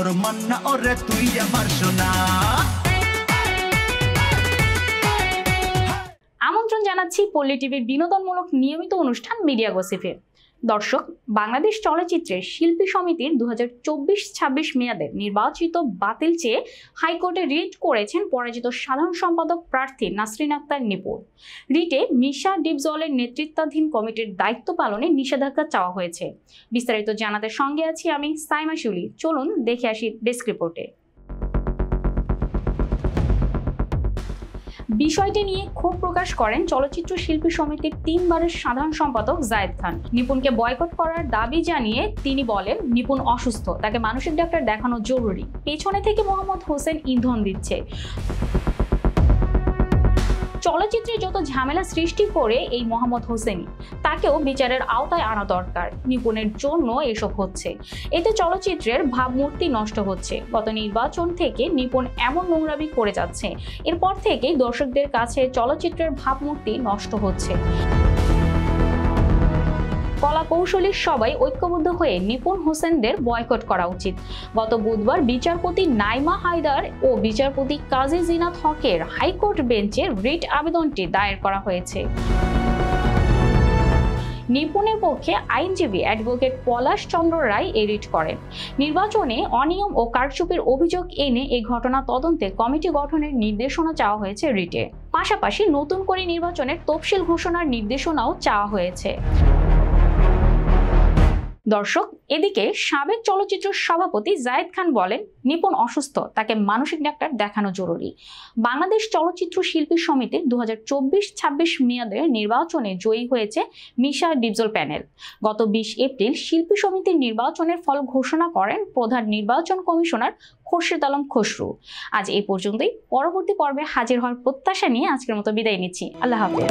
তোর মান্না ওরে তুই আমার সোনা। আমন্ত্রণ জানাচ্ছি পল্লী টিভির বিনোদনমূলক নিয়মিত অনুষ্ঠান মিডিয়া গসিপে। দর্শক, বাংলাদেশ চলচ্চিত্রের শিল্পী সমিতির 2024-26 মেয়াদের নির্বাচিত বাতিল চেয়ে হাইকোর্টে রিট করেছেন পরাজিত সাধারণ সম্পাদক প্রার্থী নাসরিন আক্তার নিপুণ। রিটে মিশা ডিপজলের নেতৃত্বাধীন কমিটির দায়িত্ব পালনে নিষেধাজ্ঞা চাওয়া হয়েছে। বিস্তারিত জানাতে সঙ্গে আছি আমি সাইমা শুলি। চলুন দেখে আসি ডেস্ক রিপোর্টে। বিষয়টি নিয়ে ক্ষোভ প্রকাশ করেন চলচ্চিত্র শিল্পী সমিতির 3 বারের সাধারণ সম্পাদক জায়েদ খান। নিপুণকে বয়কট করার দাবি জানিয়ে তিনি বলেন, নিপুণ অসুস্থ, তাকে মানসিক ডাক্তার দেখানো জরুরি। পেছনে থেকে মোহাম্মদ হোসেন ইন্ধন দিচ্ছে। চলচ্চিত্রে যত ঝামেলা সৃষ্টি করে এই মোহাম্মদ হোসেনই, তাকেও বিচারের আওতায় আনা দরকার। নিপুণের জন্য এসব হচ্ছে, এতে চলচ্চিত্রের ভাবমূর্তি নষ্ট হচ্ছে। গত নির্বাচন থেকে নিপুণ এমন নোংরামি করে যাচ্ছে, এরপর থেকেই দর্শকদের কাছে চলচ্চিত্রের ভাবমূর্তি নষ্ট হচ্ছে। কলা কৌশলীর সবাই ঐক্যবদ্ধ হয়ে নিপুণ হোসেনদের বয়কট করা উচিত। গত বুধবার বিচারপতি নাইমা হায়দার ও বিচারপতি কাজী জিনাত হকের হাইকোর্ট বেঞ্চে রিট আবেদনটি দায়ের করা হয়েছে। নিপুণের পক্ষে আইনজীবী অ্যাডভোকেট পলাশ চন্দ্র রায় এই রিট করেন। নির্বাচনে অনিয়ম ও কারচুপির অভিযোগ এনে এই ঘটনা তদন্তে কমিটি গঠনের নির্দেশনা চাওয়া হয়েছে রিটে। পাশাপাশি নতুন করে নির্বাচনের তফসিল ঘোষণার নির্দেশনাও চাওয়া হয়েছে। দর্শক, এদিকে সাবেক চলচ্চিত্র সভাপতি জায়েদ খান বলেন, নিপুণ অসুস্থ, তাকে মানসিক ডাক্তার দেখানো জরুরি। বাংলাদেশ চলচ্চিত্র শিল্পী সমিতির 2024-26 মেয়াদের নির্বাচনে জয়ী হয়েছে মিশা ডিপজল প্যানেল। গত 20 এপ্রিল শিল্পী সমিতির নির্বাচনের ফল ঘোষণা করেন প্রধান নির্বাচন কমিশনার খোরশেদ আলম খসরু। আজ এই পর্যন্তই। পরবর্তী পর্বে হাজির হওয়ার প্রত্যাশা নিয়ে আজকের মতো বিদায় নিচ্ছি। আল্লাহ হাফেজ।